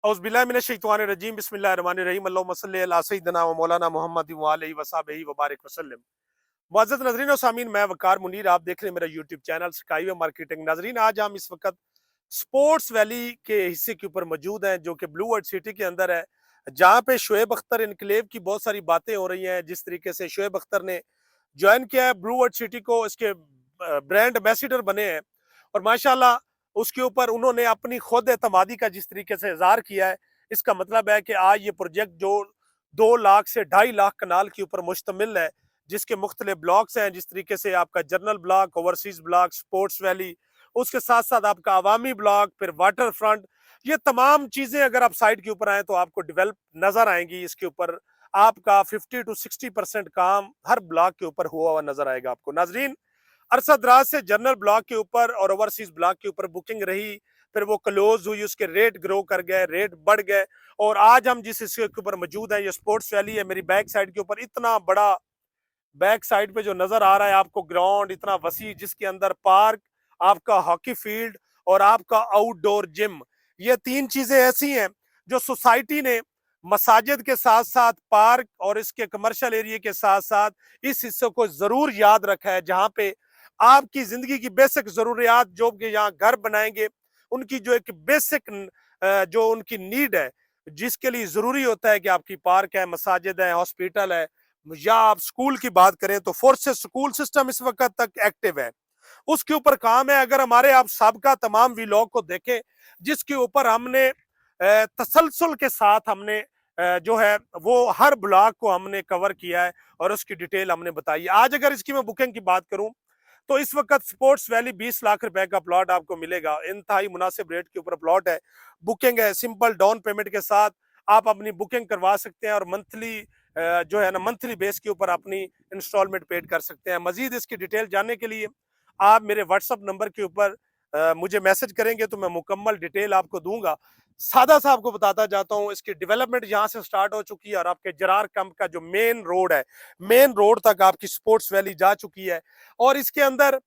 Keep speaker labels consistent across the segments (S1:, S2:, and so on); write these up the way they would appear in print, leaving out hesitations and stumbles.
S1: औज़ुबिल्लाहिमिनश्शैतानिर्रजीम बिस्मिल्लाहिर्रहमानिर्रहीम अल्लाहुम्मा सल्लि अला सय्यिदिना व मौलाना मुहम्मद व आलिहि व सहबिही व बारिक वसल्लम। मुअज़्ज़ज़ नाज़रीन और सामीन, मैं वकार मुनीर, आप देख रहे हैं मेरा यूट्यूब चैनल स्काईवे मार्केटिंग। नाज़रीन, आज हम इस वक्त स्पोर्ट्स वैली के हिस्से के ऊपर मौजूद हैं जो कि ब्लू वर्ल्ड सिटी के अंदर है, जहाँ पे शोएब अख्तर इनकलेव की बहुत सारी बातें हो रही हैं। जिस तरीके से शोएब अख्तर ने ज्वाइन किया है ब्लू वर्ल्ड सिटी को, इसके ब्रांड एम्बेसडर बने हैं और माशाल्लाह उसके ऊपर उन्होंने अपनी खुद एतमादी का जिस तरीके से इजहार किया है, इसका मतलब है कि आज ये प्रोजेक्ट जो 2 लाख से 2.5 लाख कनाल के ऊपर मुश्तमिल है, जिसके मुख्तलिफ ब्लॉक्स हैं, जिस तरीके से आपका general block, overseas block, sports valley, उसके साथ साथ आपका अवामी ब्लॉक, फिर वाटर फ्रंट, ये तमाम चीजें अगर आप साइड के ऊपर आए तो आपको डेवलप नजर आएंगी। इसके ऊपर आपका 50 to 60% काम हर ब्लॉक के ऊपर हुआ हुआ नजर आएगा आपको। नाजरीन, अरसा दराज से जनरल ब्लॉक के ऊपर और ओवरसीज ब्लॉक के ऊपर बुकिंग रही, फिर वो क्लोज हुई, उसके रेट ग्रो कर गए, रेट बढ़ गए और आज हम जिस इसके ऊपर मौजूद हैं, ये स्पोर्ट्स वैली है। मेरी बैक साइड के ऊपर इतना बड़ा, बैक साइड पे जो नजर आ रहा है आपको ग्राउंड इतना वसी, जिसके अंदर पार्क, आपका हॉकी फील्ड और आपका आउटडोर जिम, ये 3 चीजें ऐसी हैं जो सोसाइटी ने मसाजिद के साथ साथ पार्क और इसके कमर्शियल एरिया के साथ साथ इस हिस्से को जरूर याद रखा है, जहां पे आपकी जिंदगी की बेसिक जरूरियात जो कि यहाँ घर बनाएंगे, उनकी जो एक बेसिक जो उनकी नीड है, जिसके लिए जरूरी होता है कि आपकी पार्क है, मसाजिद है, हॉस्पिटल है, या आप स्कूल की बात करें तो फोर्सेस स्कूल सिस्टम इस वक्त तक एक्टिव है, उसके ऊपर काम है। अगर हमारे आप सबका तमाम व्लॉग को देखें, जिसके ऊपर हमने तसलसल के साथ हमने जो है वो हर ब्लॉक को हमने कवर किया है और उसकी डिटेल हमने बताई है। आज अगर इसकी मैं बुकिंग की बात करूं तो इस वक्त स्पोर्ट्स वैली 20 लाख रुपए का प्लॉट आपको मिलेगा। इंतहाई मुनासिब रेट के ऊपर प्लॉट है, बुकिंग है, सिंपल डाउन पेमेंट के साथ आप अपनी बुकिंग करवा सकते हैं और मंथली जो है ना मंथली बेस के ऊपर अपनी इंस्टॉलमेंट पेड कर सकते हैं। मजीद इसकी डिटेल जानने के लिए आप मेरे व्हाट्सअप नंबर के ऊपर मुझे मैसेज करेंगे तो मैं मुकम्मल डिटेल आपको दूंगा। सादा सा आपको बताता जाता हूँ, इसकी डेवलपमेंट यहाँ से स्टार्ट हो चुकी है और आपके जरार कैंप का जो मेन रोड है, मेन रोड तक आपकी स्पोर्ट्स वैली जा चुकी है। और इसके अंदर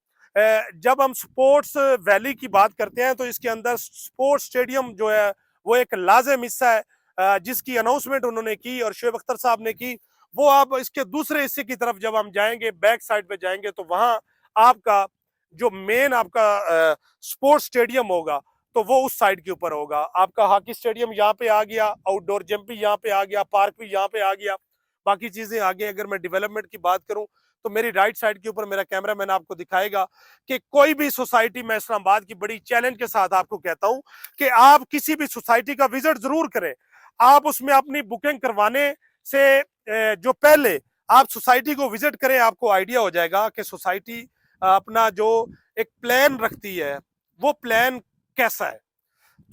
S1: जब हम स्पोर्ट्स वैली की बात करते हैं तो इसके अंदर स्पोर्ट्स स्टेडियम जो है वो एक लाजिम हिस्सा है, जिसकी अनाउंसमेंट उन्होंने की और शोएब अख्तर साहब ने की। वो आप इसके दूसरे हिस्से की तरफ जब हम जाएंगे, बैक साइड पे जाएंगे, तो वहां आपका जो मेन आपका स्पोर्ट्स स्टेडियम होगा तो वो उस साइड के ऊपर होगा। आपका हॉकी स्टेडियम यहाँ पे आ गया, आउटडोर जिम भी यहाँ पे आ गया, पार्क भी यहाँ पे आ गया, बाकी चीजें आगे। अगर मैं डेवलपमेंट की बात करूं तो मेरी राइट साइड के ऊपर मेरा कैमरामैन आपको दिखाएगा कि कोई भी सोसाइटी, मैं इस्लामाबाद की बड़ी चैलेंज के साथ आपको कहता हूं कि आप किसी भी सोसाइटी का विजिट जरूर करें। आप उसमें अपनी बुकिंग करवाने से जो पहले आप सोसाइटी को विजिट करें, आपको आइडिया हो जाएगा कि सोसाइटी अपना जो एक प्लान रखती है वो प्लान कैसा है।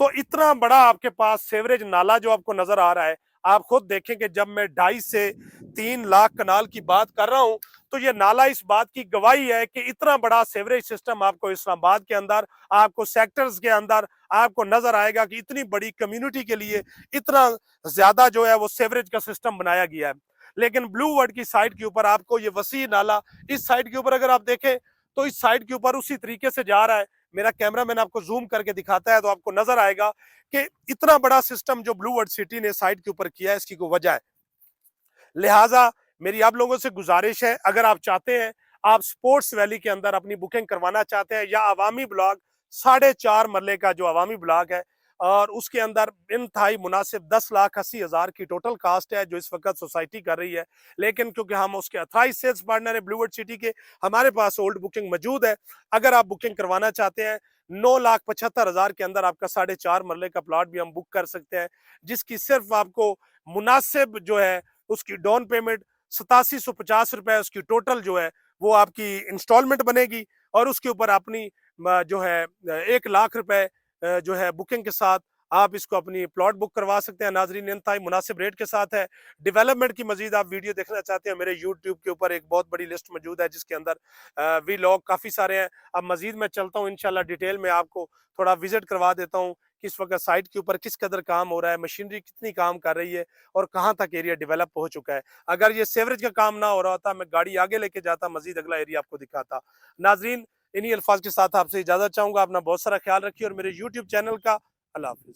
S1: तो इतना बड़ा आपके पास सेवरेज नाला जो आपको नजर आ रहा है, आप खुद देखें कि जब मैं 2.5 से 3 लाख कनाल की बात कर रहा हूं तो ये नाला इस बात की गवाही है कि इतना बड़ा सेवरेज सिस्टम आपको इस्लामाबाद के अंदर, आपको सेक्टर्स के अंदर आपको नजर आएगा कि इतनी बड़ी कम्युनिटी के लिए इतना ज्यादा जो है वो सेवरेज का सिस्टम बनाया गया है। लेकिन ब्लू वर्ल्ड की साइड के ऊपर आपको ये वसी नाला, इस साइड के ऊपर अगर आप देखें तो इस साइड के ऊपर उसी तरीके से जा रहा है। मेरा कैमरामैन आपको जूम करके दिखाता है तो आपको नजर आएगा कि इतना बड़ा सिस्टम जो ब्लू वर्ल्ड सिटी ने साइड के ऊपर किया है, इसकी कोई वजह है। लिहाजा मेरी आप लोगों से गुजारिश है, अगर आप चाहते हैं, आप स्पोर्ट्स वैली के अंदर अपनी बुकिंग करवाना चाहते हैं, या अवामी ब्लॉक 4.5 मरले का जो अवामी ब्लॉक है और उसके अंदर इंतहाई मुनासिब 10,80,000 की टोटल कास्ट है जो इस वक्त सोसाइटी कर रही है। लेकिन क्योंकि हम उसके अथराइज सेल्स पार्टनर है ब्लू वर्ल्ड सिटी के, हमारे पास ओल्ड बुकिंग मौजूद है। अगर आप बुकिंग करवाना चाहते हैं, 9,75,000 के अंदर आपका 4.5 मरले का प्लॉट भी हम बुक कर सकते हैं, जिसकी सिर्फ आपको मुनासिब जो है उसकी डाउन पेमेंट 8750 रुपए, उसकी टोटल जो है वो आपकी इंस्टॉलमेंट बनेगी और उसके ऊपर अपनी जो है 1 लाख रुपए जो है बुकिंग के साथ आप इसको अपनी प्लॉट बुक करवा सकते हैं। नाजरीन, इंतहाई मुनासिब रेट के साथ है। डेवलपमेंट की मजीद आप वीडियो देखना चाहते हैं, मेरे यूट्यूब के ऊपर एक बहुत बड़ी लिस्ट मौजूद है जिसके अंदर व्लॉग काफ़ी सारे हैं। अब मजीद मैं चलता हूँ, इंशाल्लाह डिटेल में आपको थोड़ा विजिट करवा देता हूँ कि इस वक्त साइट के ऊपर किस कदर काम हो रहा है, मशीनरी कितनी काम कर रही है और कहाँ तक एरिया डेवलप हो चुका है। अगर ये सेवरेज का काम ना हो रहा होता, मैं गाड़ी आगे लेके जाता, मजीद अगला एरिया आपको दिखाता। नाजरीन, इन्हीं अल्फाज के साथ आपसे इजाजत चाहूंगा। अपना बहुत सारा ख्याल रखिए और मेरे यूट्यूब चैनल का अल्लाह हाफिज।